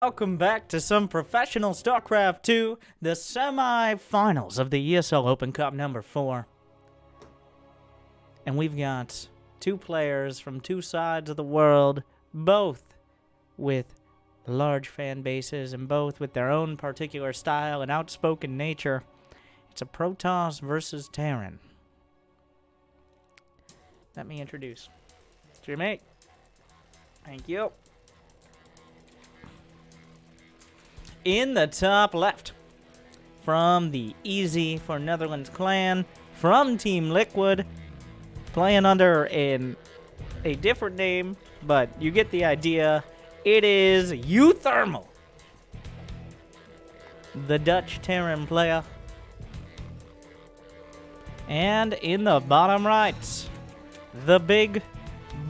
Welcome back to some professional StarCraft 2, the semi-finals of the ESL Open Cup number 4. And we've got two players from two sides of the world, both with large fan bases and both with their own particular style and outspoken nature. It's a Protoss versus Terran. Let me introduce Jimmy. Thank you. In the top left, from the Easy for Netherlands clan, from Team Liquid, playing under a different name, but you get the idea. It is Uthermal, the Dutch Terran player. And in the bottom right, the big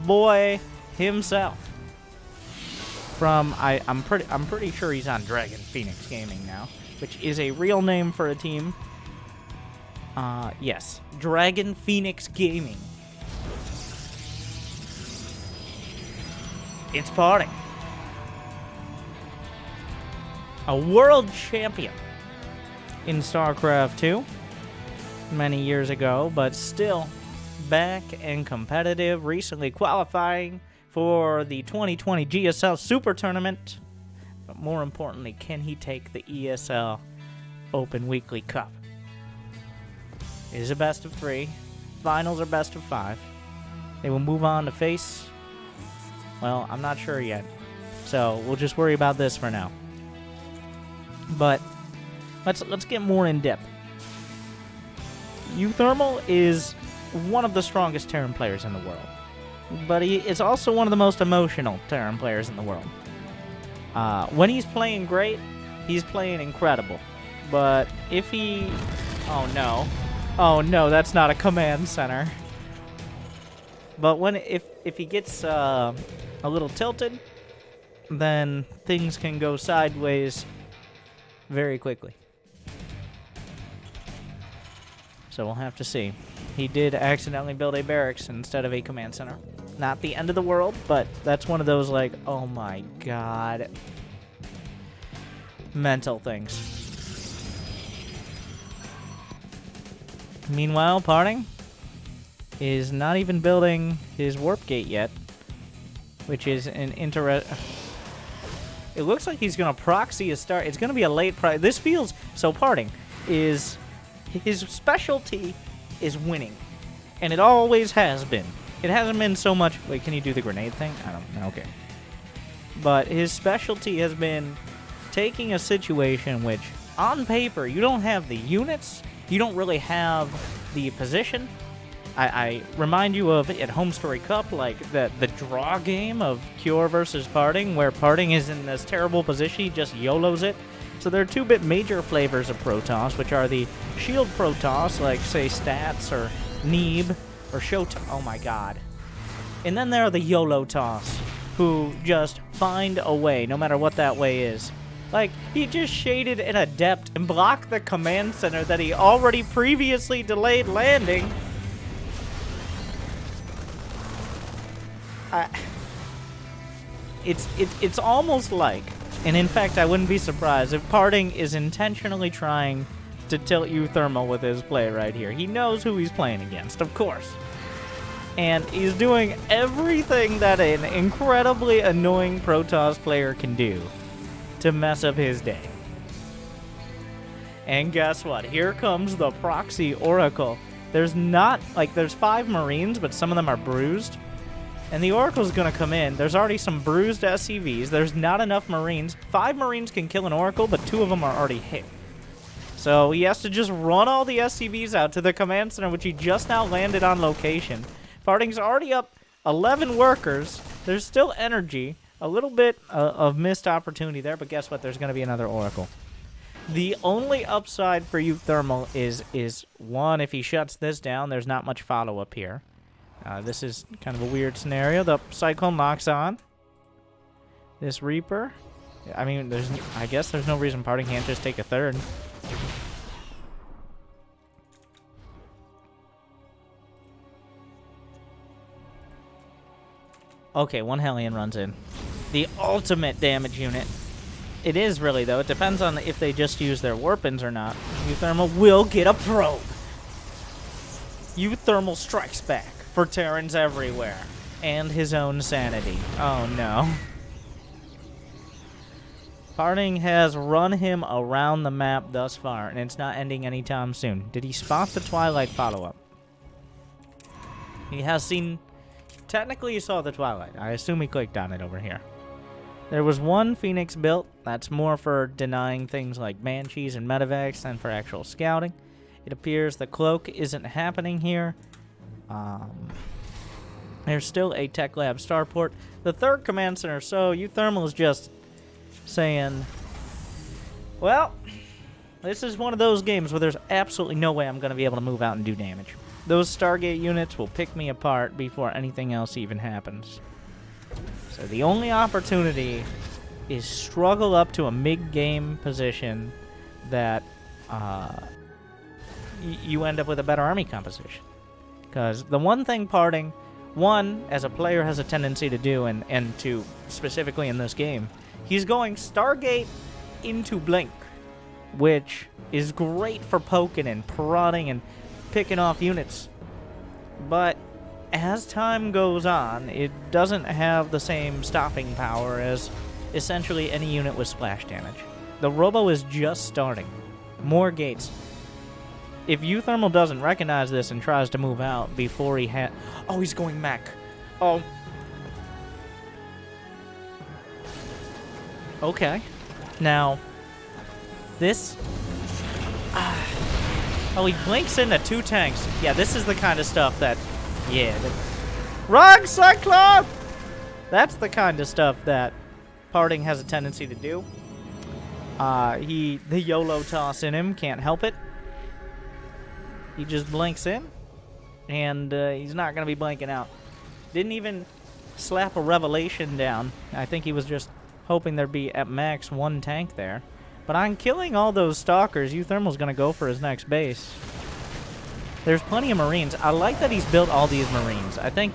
boy himself. I'm pretty sure he's on Dragon Phoenix Gaming now, which is a real name for a team. Yes, Dragon Phoenix Gaming. It's Parting, a world champion in StarCraft 2 many years ago, but still back and competitive, recently qualifying for the 2020 GSL Super Tournament. But more importantly, can he take the ESL Open Weekly Cup? It is a best of 3. Finals are best of 5. They will move on to face... Well, I'm not sure yet. So we'll just worry about this for now. But let's get more in depth. Uthermal is one of the strongest Terran players in the world. But he is also one of the most emotional Terran players in the world. When he's playing great, he's playing incredible. But if he... Oh no, that's not a command center. But if he gets a little tilted, then things can go sideways very quickly. So we'll have to see. He did accidentally build a barracks instead of a command center. Not the end of the world, but that's one of those, like, oh my god, mental things. Meanwhile, Parting is not even building his warp gate yet, which is an It looks like he's going to proxy a start. It's going to be a late This feels... So Parting is... His specialty is winning. And it always has been. It hasn't been so much... Wait, can you do the grenade thing? I don't know. Okay. But his specialty has been taking a situation which, on paper, you don't have the units. You don't really have the position. I remind you of at Home Story Cup, like the draw game of Cure versus Parting, where Parting is in this terrible position. He just YOLOs it. So there are two major flavors of Protoss, which are the shield Protoss, like, say, Stats or Neeb or Showtime. Oh my god. And then there are the YOLO Toss, who just find a way, no matter what that way is. Like, he just shaded an Adept and blocked the command center that he already previously delayed landing. It's almost like... And in fact, I wouldn't be surprised if Parting is intentionally trying to tilt Uthermal with his play right here. He knows who he's playing against, of course. And he's doing everything that an incredibly annoying Protoss player can do to mess up his day. And guess what? Here comes the Proxy Oracle. There's 5 Marines, but some of them are bruised. And the Oracle's going to come in. There's already some bruised SCVs. There's not enough Marines. 5 Marines can kill an Oracle, but 2 of them are already hit. So he has to just run all the SCVs out to the command center, which he just now landed on location. Parting's already up 11 workers. There's still energy. A little bit of missed opportunity there, but guess what? There's going to be another Oracle. The only upside for Uthermal is one, if he shuts this down, there's not much follow-up here. This is kind of a weird scenario. The Cyclone locks on. This Reaper. I mean, I guess there's no reason Parting can't just take a third. Okay, one Hellion runs in. The ultimate damage unit. It is really, though. It depends on if they just use their weapons or not. Uthermal will get a probe. Uthermal strikes back for Terrans everywhere. And his own sanity. Oh, no. Parting has run him around the map thus far, and it's not ending anytime soon. Did he spot the Twilight follow-up? He has seen... Technically, he saw the Twilight. I assume he clicked on it over here. There was one Phoenix built. That's more for denying things like Banshees and Medevacs than for actual scouting. It appears the cloak isn't happening here. There's still a Tech Lab starport. The third command center, so Uthermal is just saying, well, this is one of those games where there's absolutely no way I'm going to be able to move out and do damage. Those Stargate units will pick me apart before anything else even happens. So the only opportunity is struggle up to a mid-game position that you end up with a better army composition. Because the one thing Parting, as a player has a tendency to do, and to specifically in this game, he's going Stargate into Blink, which is great for poking and prodding and picking off units. But as time goes on, it doesn't have the same stopping power as essentially any unit with splash damage. The Robo is just starting. More gates. If Uthermal doesn't recognize this and tries to move out before he oh, he's going mech. Oh. Okay. Now, this... oh, he blinks into 2 tanks. Yeah, this is the kind of stuff that... Yeah. Wrong Cyclone! That's the kind of stuff that Parting has a tendency to do. The YOLO toss in him can't help it. He just blinks in, and he's not going to be blinking out. Didn't even slap a Revelation down. I think he was just hoping there'd be at max 1 tank there. But on killing all those Stalkers, Uthermal's going to go for his next base. There's plenty of Marines. I like that he's built all these Marines. I think,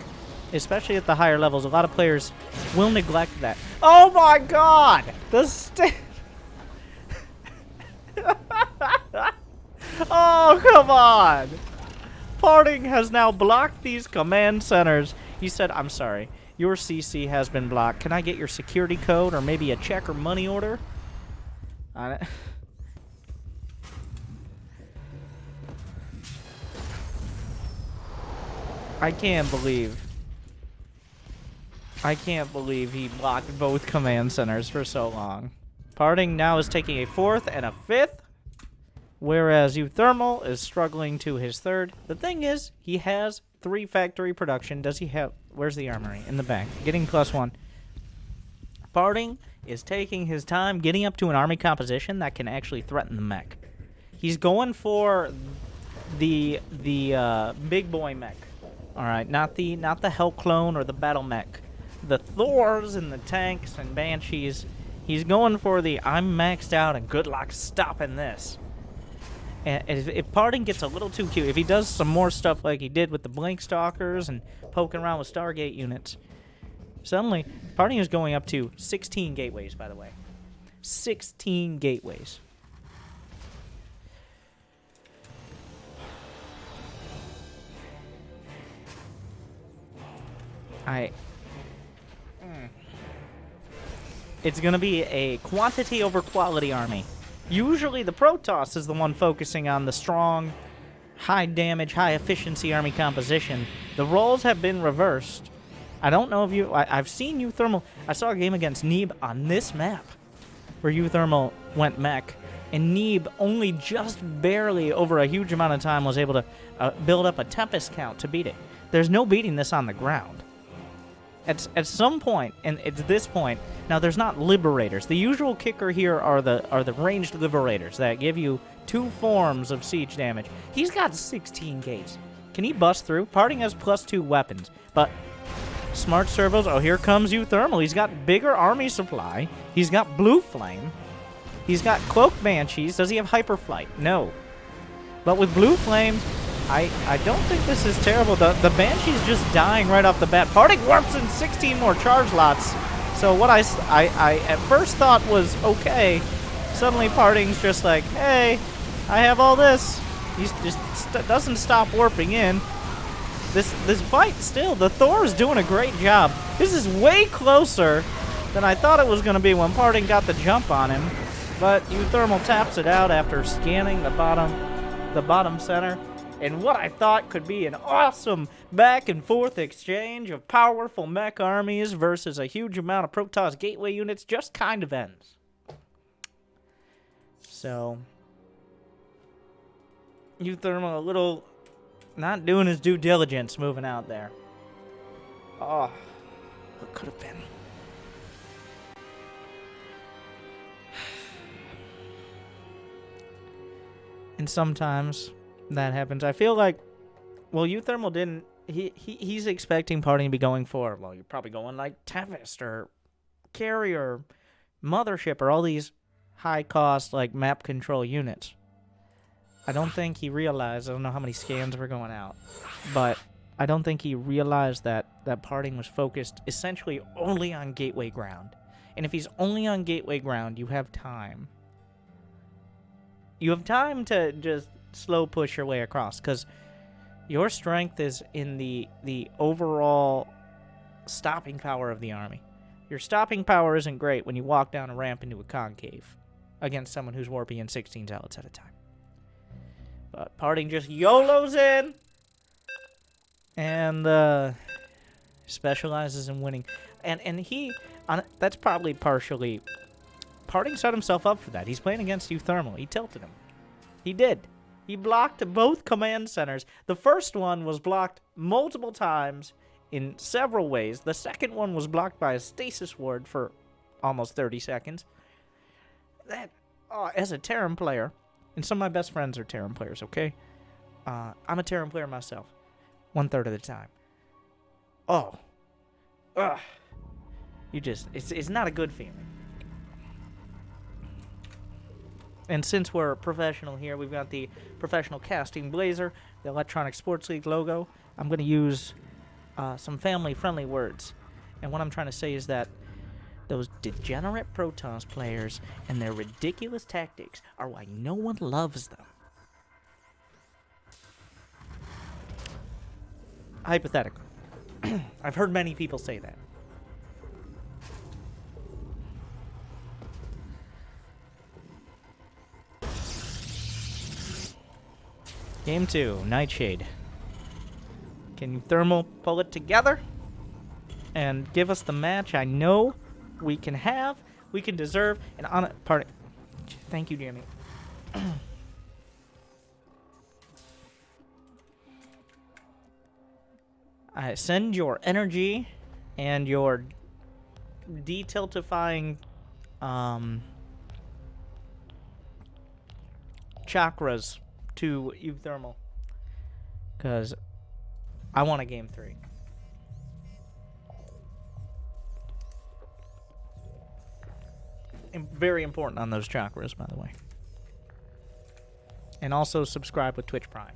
especially at the higher levels, a lot of players will neglect that. Oh my god! Oh, come on! Parting has now blocked these command centers. He said, I'm sorry, your CC has been blocked. Can I get your security code or maybe a check or money order? I can't believe he blocked both command centers for so long. Parting now is taking a 4th and a 5th. Whereas Uthermal is struggling to his 3rd. The thing is, he has 3 factory production. Does he have... Where's the armory? In the back. Getting +1. Parting is taking his time getting up to an army composition that can actually threaten the mech. He's going for the big boy mech. Alright, not the Hell Clone or the Battle Mech. The Thors and the tanks and Banshees. He's going for the I'm maxed out and good luck stopping this. And if Parting gets a little too cute, if he does some more stuff like he did with the Blink Stalkers and poking around with Stargate units, suddenly Parting is going up to 16 gateways, by the way. 16 gateways. It's going to be a quantity over quality army. Usually the Protoss is the one focusing on the strong, high damage, high efficiency army composition. The roles have been reversed. I don't know if I've seen Uthermal. I saw a game against Neeb on this map where Uthermal went mech, and Neeb only just barely over a huge amount of time was able to build up a Tempest count to beat it. There's no beating this on the ground. At some point, and it's this point, now there's not Liberators. The usual kicker here are the ranged Liberators that give you 2 forms of siege damage. He's got 16 gates. Can he bust through? Parting has +2 weapons, but smart servos. Oh, here comes Uthermal. He's got bigger army supply. He's got Blue Flame. He's got Cloak Banshees. Does he have Hyperflight? No. But with Blue Flame, I don't think this is terrible. The Banshee's just dying right off the bat. Parting warps in 16 more charge lots. So what I at first thought was okay. Suddenly Parting's just like, hey, I have all this. He just doesn't stop warping in. This fight still, the Thor's doing a great job. This is way closer than I thought it was going to be when Parting got the jump on him. But Uthermal taps it out after scanning the bottom center. And what I thought could be an awesome back and forth exchange of powerful mech armies versus a huge amount of Protoss gateway units just kind of ends. So, Uthermal a little not doing his due diligence moving out there. Oh, what could have been. And sometimes that happens. I feel like, well, Uthermal didn't. He's expecting Parting to be going for, well, you're probably going like Tempest or Carrier, Mothership, or all these high-cost like map control units. I don't think he realized. I don't know how many scans were going out, but I don't think he realized that Parting was focused essentially only on gateway ground. And if he's only on gateway ground, you have time. You have time to just slow push your way across, because your strength is in the overall stopping power of the army. Your stopping power isn't great when you walk down a ramp into a concave against someone who's warping in 16 zealots at a time. But Parting just YOLOs in and specializes in winning. And he, that's probably partially, Parting set himself up for that. He's playing against Uthermal. He tilted him. He did. He blocked both command centers. The first one was blocked multiple times in several ways. The second one was blocked by a stasis ward for almost 30 seconds. That, as a Terran player, and some of my best friends are Terran players, okay? I'm a Terran player myself. 1/3 of the time. You just, it's not a good feeling. And since we're professional here, we've got the professional casting blazer, the Electronic Sports League logo. I'm going to use some family-friendly words. And what I'm trying to say is that those degenerate Protoss players and their ridiculous tactics are why no one loves them. Hypothetical. I've heard many people say that. Game 2, Nightshade. Can Uthermal pull it together and give us the match I know we can have, we can deserve, and on it, Parting. Thank you, Jamie. I send your energy and your detiltifying chakras to Uthermal, because I want a game 3. And very important on those chakras, by the way. And also subscribe with Twitch Prime.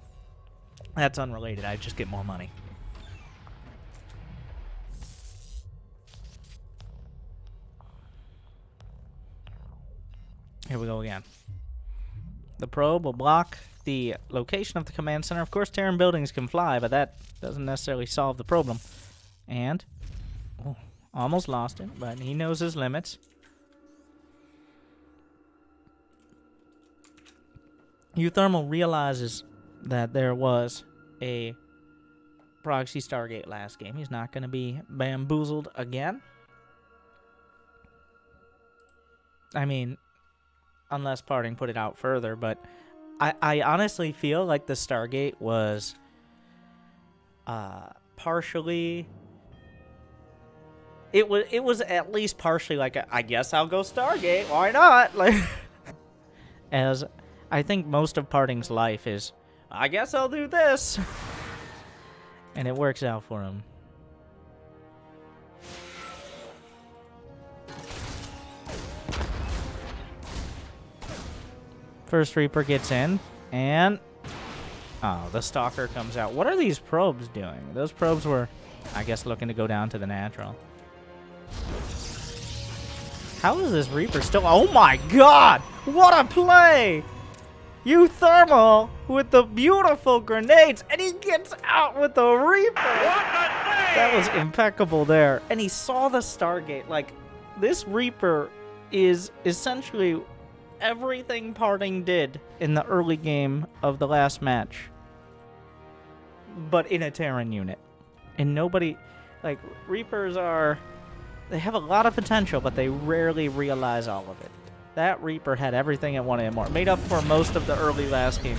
That's unrelated. I just get more money. Here we go again. The probe will block the location of the command center. Of course, Terran buildings can fly, but that doesn't necessarily solve the problem. And, almost lost it, but he knows his limits. Uthermal realizes that there was a proxy Stargate last game. He's not going to be bamboozled again. I mean, unless Parting put it out further, but I honestly feel like the Stargate was partially... It was at least partially like, I guess I'll go Stargate, why not? Like, as I think most of Parting's life is, I guess I'll do this. And it works out for him. First Reaper gets in, and the Stalker comes out. What are these probes doing? Those probes were, I guess, looking to go down to the natural. How is this Reaper still? Oh my god! What a play! Uthermal with the beautiful grenades, and he gets out with the Reaper! That was impeccable there. And he saw the Stargate. Like, this Reaper is essentially everything Parting did in the early game of the last match, but in a Terran unit. And nobody, like, Reapers they have a lot of potential, but they rarely realize all of it. That Reaper had everything it wanted and more. Made up for most of the early last game.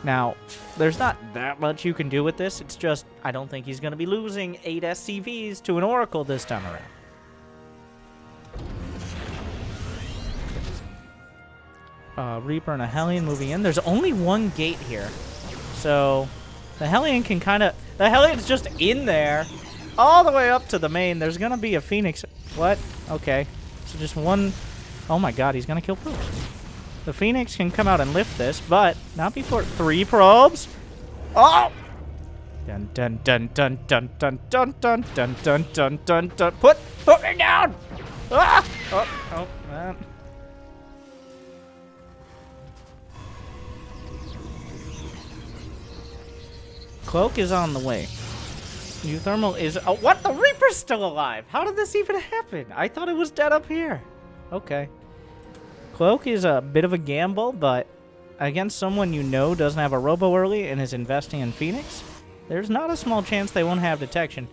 Now, there's not that much you can do with this. It's just, I don't think he's going to be losing 8 SCVs to an Oracle this time around. Reaper and a Hellion moving in. There's only one gate here. So, the Hellion can kind of... The Hellion's just in there. All the way up to the main. There's going to be a Phoenix. What? Okay. So just one... Oh my god, he's going to kill probes. The Phoenix can come out and lift this, but not before 3 probes. Oh! Dun dun dun dun dun dun dun dun dun dun dun dun dun. Put me down! Ah! Oh, man. Cloak is on the way. Uthermal is... Oh, what? The Reaper's still alive! How did this even happen? I thought it was dead up here. Okay. Cloak is a bit of a gamble, but against someone you know doesn't have a robo early and is investing in Phoenix, there's not a small chance they won't have detection.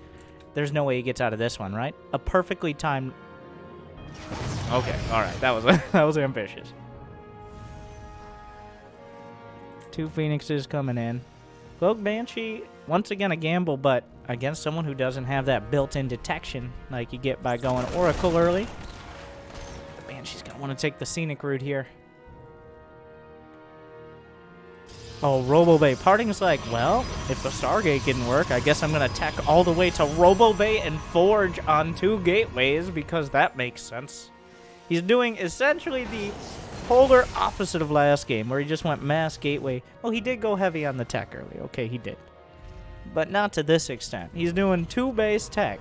There's no way he gets out of this one, right? A perfectly timed... Okay, alright. That was ambitious. 2 Phoenixes coming in. Cloak Banshee, once again a gamble, but against someone who doesn't have that built-in detection like you get by going Oracle early. The Banshee's going to want to take the scenic route here. Oh, Robo Bay. Parting's like, well, if the Stargate didn't work, I guess I'm going to tack all the way to Robo Bay and Forge on 2 gateways because that makes sense. He's doing essentially the polar opposite of last game, where he just went mass gateway. Well, he did go heavy on the tech early. Okay, he did. But not to this extent. He's doing 2 base tech.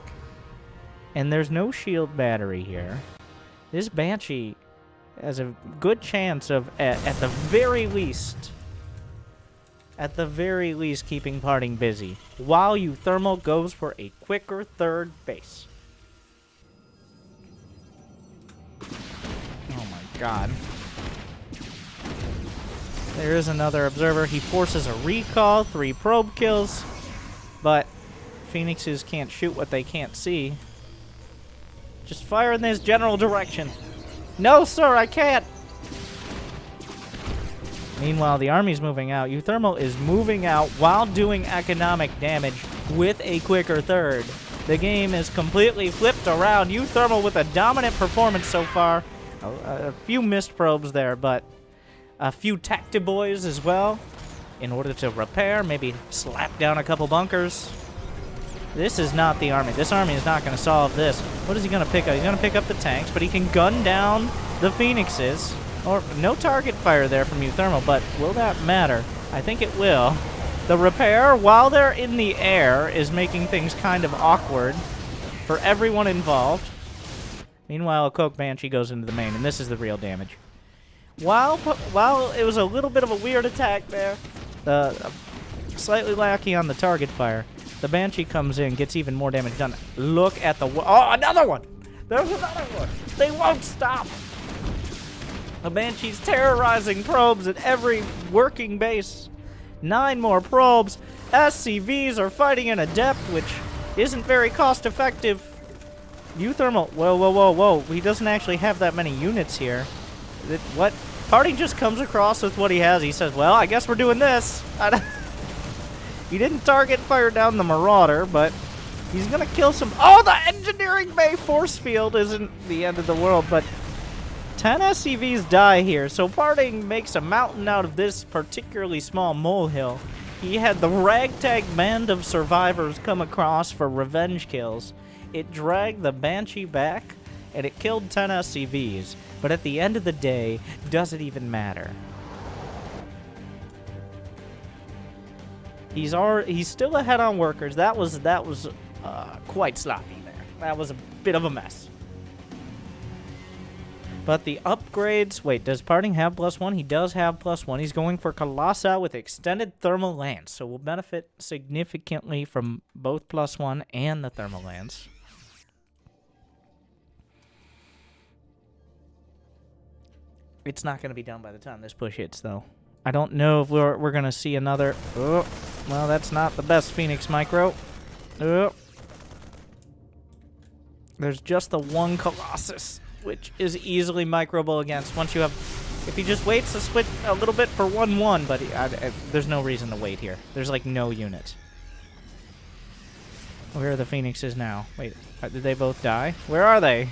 And there's no shield battery here. This Banshee has a good chance of, at the very least, keeping Parting busy, while Uthermal goes for a quicker 3rd base. Oh my god. There is another observer. He forces a recall, 3 probe kills, but Phoenixes can't shoot what they can't see. Just fire in this general direction. No, sir, I can't. Meanwhile, the army's moving out. Uthermal is moving out while doing economic damage with a quicker 3rd. The game is completely flipped around. Uthermal with a dominant performance so far. A few missed probes there, but a few Tactiboys as well in order to repair, maybe slap down a couple bunkers. This is not the army. This army is not going to solve this. What is he going to pick up? He's going to pick up the tanks, but he can gun down the Phoenixes. Or no target fire there from Uthermal, but will that matter? I think it will. The repair, while they're in the air, is making things kind of awkward for everyone involved. Meanwhile, a Cloak Banshee goes into the main, and this is the real damage. While it was a little bit of a weird attack there, slightly lackey on the target fire, the Banshee comes in, gets even more damage done. Look at the... Oh, another one! There's another one! They won't stop! The Banshee's terrorizing probes at every working base. 9 more probes. SCVs are fighting in a depth, which isn't very cost-effective. Uthermal... Whoa, whoa, whoa, whoa. He doesn't actually have that many units here. What? Parting just comes across with what he has. He says, well, I guess we're doing this. He didn't target fire down the Marauder, but he's going to kill some... Oh, the Engineering Bay force field isn't the end of the world, but 10 SCVs die here, so Parting makes a mountain out of this particularly small molehill. He had the ragtag band of survivors come across for revenge kills. It dragged the Banshee back, and it killed 10 SCVs. But at the end of the day, does it even matter? He's still ahead on workers. That was quite sloppy there. That was a bit of a mess. But the upgrades... Wait, does Parting have +1? He does have +1. He's going for Colossi with extended thermal lance. So we'll benefit significantly from both +1 and the thermal lance. It's not going to be done by the time this push hits, though. I don't know if we're going to see another... Oh, well, that's not the best Phoenix Micro. Oh. There's just the one Colossus, which is easily microable against. Once you have... If he just waits to split a little bit for 1-1, but there's no reason to wait here. There's, like, no units. Where are the Phoenixes now? Wait, did they both die? Where are they?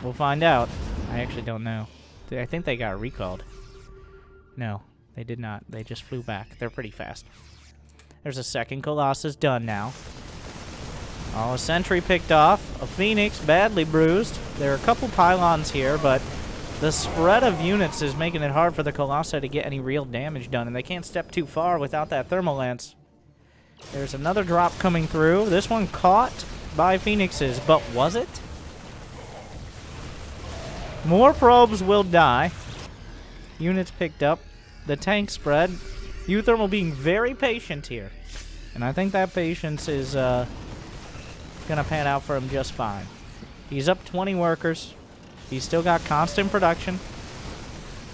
We'll find out. I actually don't know. I think they got recalled. No, they did not. They just flew back. They're pretty fast. There's a second Colossus done now. Oh, a sentry picked off. A Phoenix badly bruised. There are a couple pylons here, but the spread of units is making it hard for the Colossi to get any real damage done, and they can't step too far without that thermal lance. There's another drop coming through. This one caught by Phoenixes, but was it? More probes will die. Units picked up. The tank spread. Uthermal being very patient here. And I think that patience is going to pan out for him just fine. He's up 20 workers. He's still got constant production.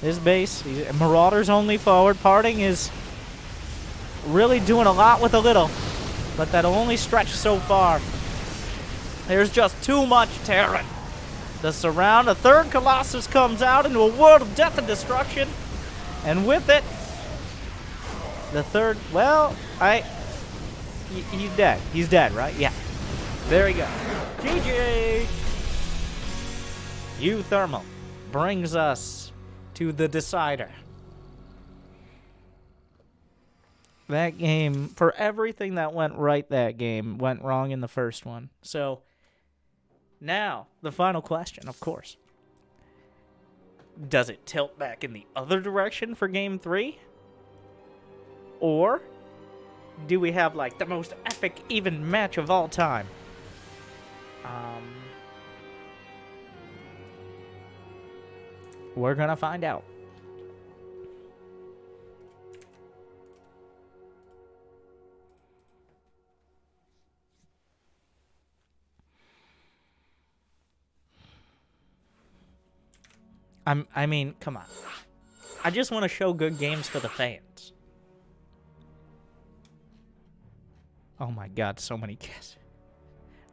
His base, Marauders only forward. Parting is really doing a lot with a little. But that'll only stretch so far. There's just too much Terran. The surround, a third Colossus comes out into a world of death and destruction. And with it, the third, well, he's dead. He's dead, right? Yeah. There we go. GG! Uthermal brings us to the decider. That game, for everything that went right that game, went wrong in the first one. So... Now, the final question, of course. Does it tilt back in the other direction for Game 3? Or do we have, like, the most epic even match of all time? We're gonna find out. I mean, come on. I just want to show good games for the fans. Oh my god, so many guests.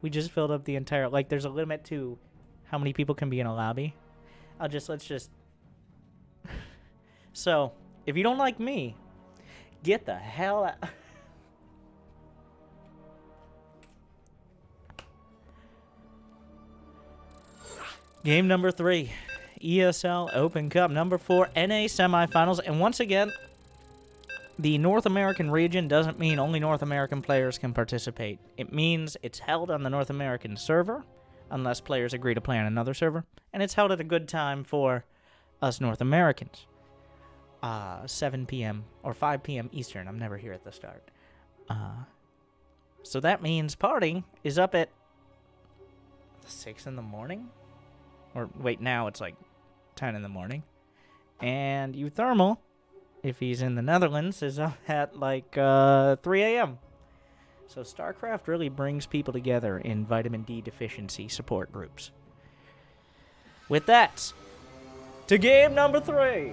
We just filled up the entire... Like, there's a limit to how many people can be in a lobby. Let's just... So, if you don't like me, get the hell out... Game number 3. ESL Open Cup, number 4, NA semifinals. And once again, the North American region doesn't mean only North American players can participate. It means it's held on the North American server, unless players agree to play on another server. And it's held at a good time for us North Americans. 7 p.m. or 5 p.m. Eastern. I'm never here at the start. So that means Parting is up at 6 in the morning? Or, wait, now it's like 10 in the morning. And Uthermal, if he's in the Netherlands, is up at like 3 a.m. So Starcraft really brings people together in vitamin D deficiency support groups. With that, to game number 3.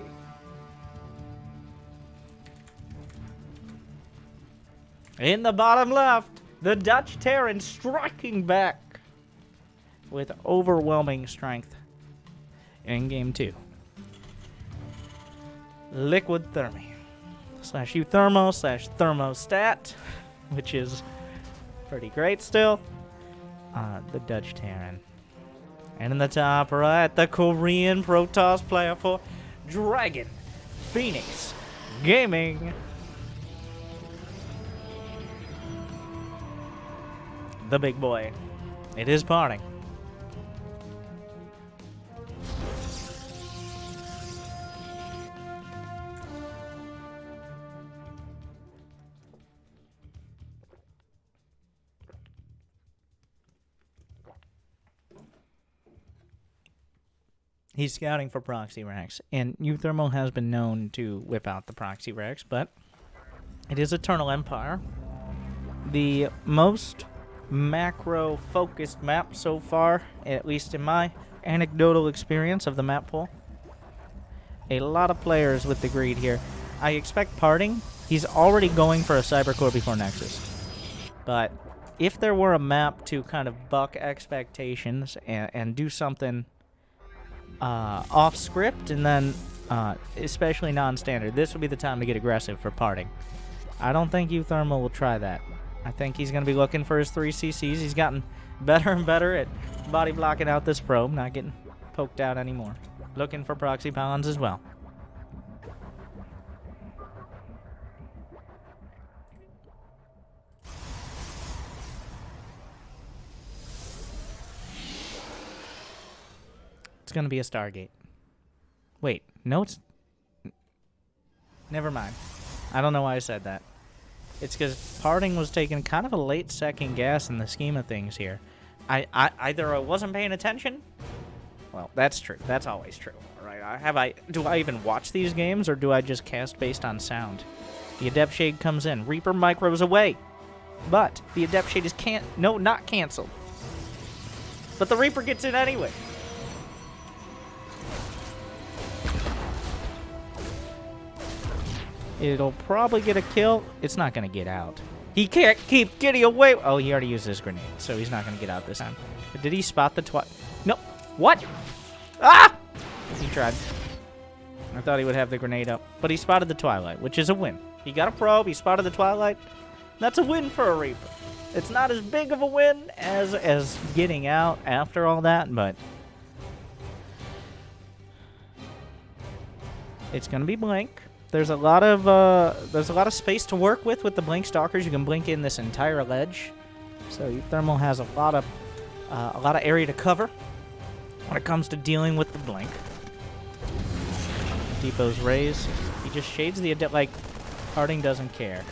In the bottom left, the Dutch Terran striking back with overwhelming strength in game 2. Liquid Thermi / Uthermo / thermostat, which is pretty great still. The Dutch Terran. And in the top right, the Korean Protoss player for Dragon Phoenix Gaming. The big boy. It is Parting. He's scouting for proxy racks, and Uthermal has been known to whip out the proxy racks, but it is Eternal Empire. The most macro-focused map so far, at least in my anecdotal experience of the map pool. A lot of players with the greed here. I expect Parting. He's already going for a Cybercore before Nexus. But if there were a map to kind of buck expectations and do something off script, and then especially non-standard, this would be the time to get aggressive for Parting. I don't think Uthermal will try that. I think he's going to be looking for his 3 CCs. He's gotten better and better at body blocking out this probe, not getting poked out anymore. Looking for proxy pylons as well. It's going to be a Stargate. Wait, no, it's... Never mind. I don't know why I said that. It's because Parting was taking kind of a late second guess in the scheme of things here. Either I wasn't paying attention. Well, that's true. That's always true. All right. Do I even watch these games, or do I just cast based on sound? The Adept Shade comes in. Reaper micros away. But the Adept Shade is not canceled. But the Reaper gets in anyway. It'll probably get a kill. It's not going to get out. He can't keep getting away. Oh, he already used his grenade, so he's not going to get out this time. But did he spot the No. What? Ah! He tried. I thought he would have the grenade up. But he spotted the Twilight, which is a win. He got a probe. He spotted the Twilight. That's a win for a Reaper. It's not as big of a win as getting out after all that, but it's going to be Blink. There's a lot of space to work with the Blink Stalkers. You can blink in this entire ledge, so Uthermal has a lot of area to cover when it comes to dealing with the Blink. Depot's raise. He just shades the Adept like Parting doesn't care.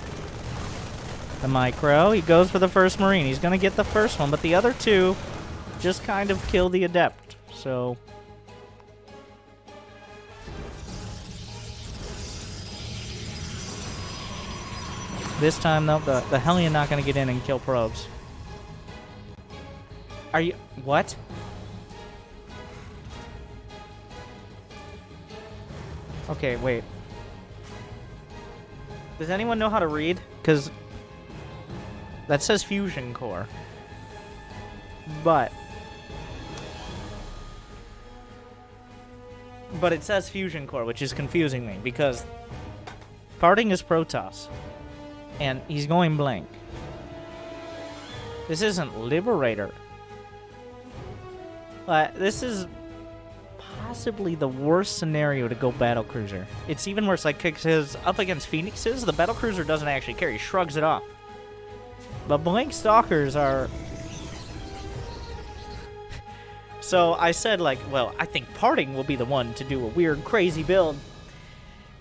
The micro. He goes for the first Marine. He's gonna get the first one, but the other two just kind of kill the Adept. So. This time, though, the Hellion not going to get in and kill probes. Are you... What? Okay, wait. Does anyone know how to read? Because that says Fusion Core. But it says Fusion Core, which is confusing me, because Parting is Protoss. And he's going blank. This isn't Liberator. This is possibly the worst scenario to go Battlecruiser. It's even worse, like, because up against Phoenixes, the Battlecruiser doesn't actually care. He shrugs it off. But Blink Stalkers are... So I said, like, well, I think Parting will be the one to do a weird, crazy build.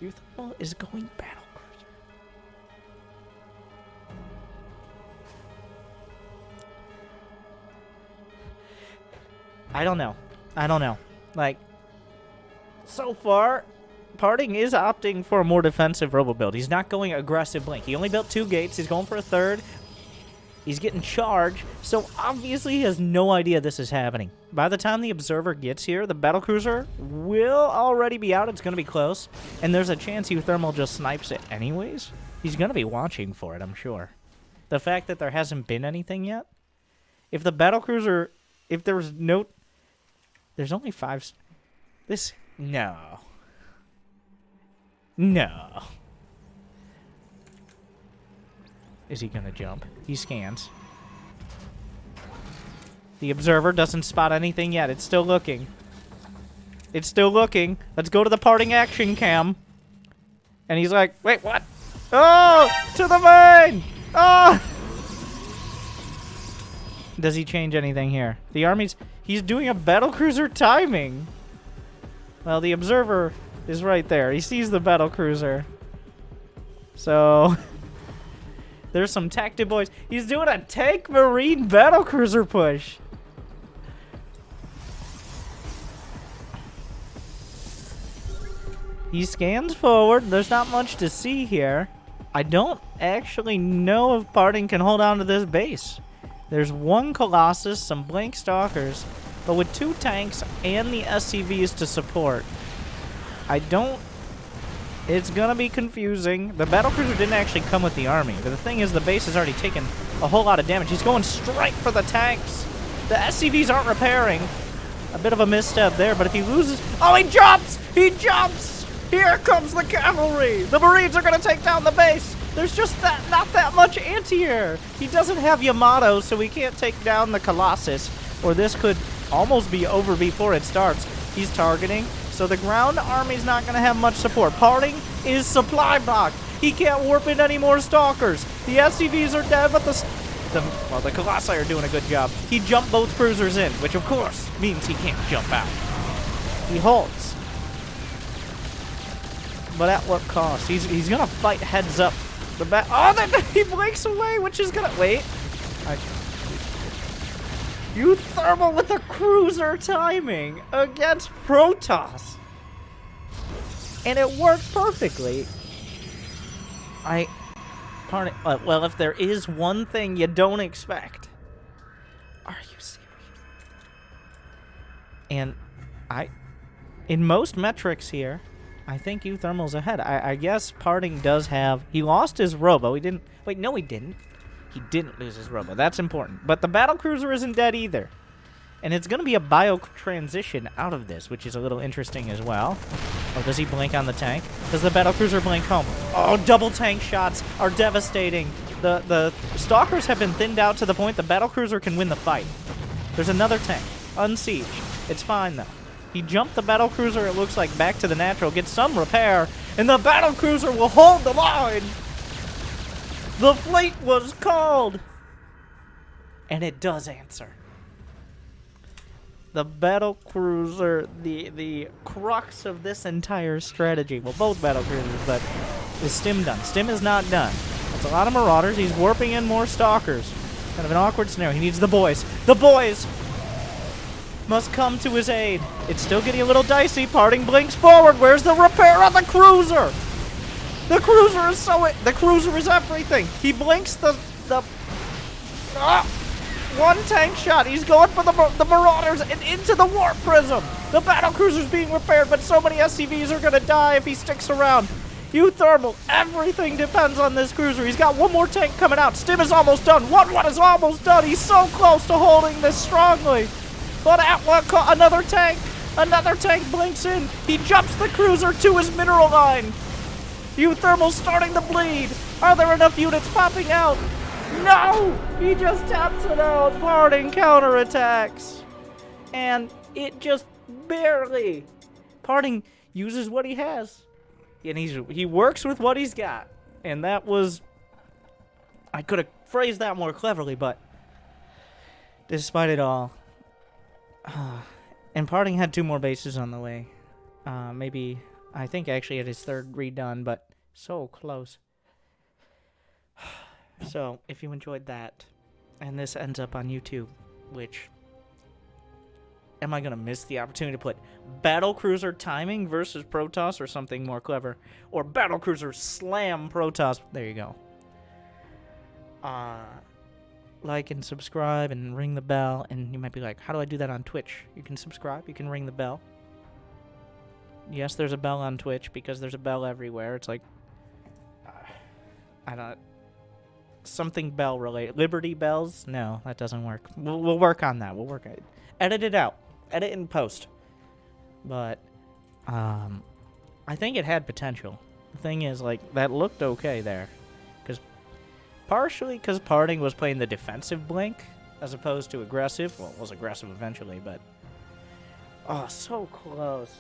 Uthermal is going Battlecruiser. I don't know. Like, so far, Parting is opting for a more defensive robo build. He's not going aggressive Blink. He only built 2 gates. He's going for a 3rd. He's getting charged. So, obviously, he has no idea this is happening. By the time the Observer gets here, the Battlecruiser will already be out. It's going to be close. And there's a chance Uthermal just snipes it anyways. He's going to be watching for it, I'm sure. The fact that there hasn't been anything yet. If the Battlecruiser... If there's no... There's only 5... This... No. No. Is he gonna jump? He scans. The Observer doesn't spot anything yet. It's still looking. It's still looking. Let's go to the Parting action cam. And he's like, wait, what? Oh! To the main! Oh! Does he change anything here? The army's... He's doing a Battlecruiser timing. Well, the Observer is right there. He sees the Battlecruiser. So... There's some Tactic Boys. He's doing a Tank Marine Battlecruiser push. He scans forward. There's not much to see here. I don't actually know if Parting can hold on to this base. There's one Colossus, some blank Stalkers, but with 2 tanks and the SCVs to support, I don't... It's gonna be confusing. The battlecruiser didn't actually come with the army, but the thing is the base has already taken a whole lot of damage. He's going straight for the tanks. The SCVs aren't repairing. A bit of a misstep there, but if he loses... Oh, he jumps! He jumps! Here comes the cavalry! The Marines are gonna take down the base! There's just not that much anti-air! He doesn't have Yamato, so he can't take down the Colossus, or this could almost be over before it starts. He's targeting, so the ground army's not gonna have much support. Parting is supply blocked. He can't warp in any more Stalkers. The SCVs are dead, but the Colossi are doing a good job. He jumped both cruisers in, which of course means he can't jump out. He holds. But at what cost? He's gonna fight heads up. He blinks away, which is gonna... Wait. Uthermal with a cruiser timing against Protoss. And it works perfectly. Well, if there is one thing you don't expect. Are you serious? And in most metrics here, I think Uthermal's ahead. I guess Parting does have... He lost his robo. He didn't... Wait, no he didn't. He didn't lose his robo. That's important. But the battlecruiser isn't dead either. And it's going to be a bio transition out of this, which is a little interesting as well. Oh, does he blink on the tank? Does the battlecruiser blink home? Oh, double tank shots are devastating. The Stalkers have been thinned out to the point the battlecruiser can win the fight. There's another tank. Unsieged. It's fine, though. He jumped the battlecruiser, it looks like, back to the natural, gets some repair, and the battlecruiser will hold the line! The fleet was called! And it does answer. The battlecruiser, the crux of this entire strategy, well, both battlecruisers, but is Stim done? Stim is not done. That's a lot of Marauders. He's warping in more Stalkers. Kind of an awkward scenario. He needs the boys. The boys must come to his aid. It's still getting a little dicey. Parting blinks forward. Where's the repair on the cruiser? The cruiser is the cruiser is everything. He blinks one tank shot. He's going for the Marauders and into the warp prism. The battlecruiser's being repaired, but so many SCVs are gonna die if he sticks around. Uthermal, everything depends on this cruiser. He's got one more tank coming out. Stim is almost done. 1-1 is almost done. He's so close to holding this strongly. But at what cost? Another tank blinks in. He jumps the cruiser to his mineral line. Uthermal's starting to bleed. Are there enough units popping out? No! He just taps it out. Parting counterattacks. And it just barely. Parting uses what he has. And he works with what he's got. And that was... I could have phrased that more cleverly, but... Despite it all... and Parting had 2 more bases on the way. Maybe... I think actually had his 3rd redone, but so close. So, if you enjoyed that, and this ends up on YouTube, which... Am I going to miss the opportunity to put battlecruiser timing versus Protoss or something more clever? Or battlecruiser slam Protoss. There you go. Like and subscribe and ring the bell. And you might be like, how do I do that on Twitch? You can subscribe. You can ring the bell. Yes, there's a bell on Twitch because there's a bell everywhere. It's like... I don't... Something bell related. Liberty bells? No, that doesn't work. We'll work on that. We'll work on it. Edit it out. Edit and post. But, I think it had potential. The thing is, like, that looked okay there. Partially because Parting was playing the defensive blink, as opposed to aggressive. Well, it was aggressive eventually, but... Oh, so close.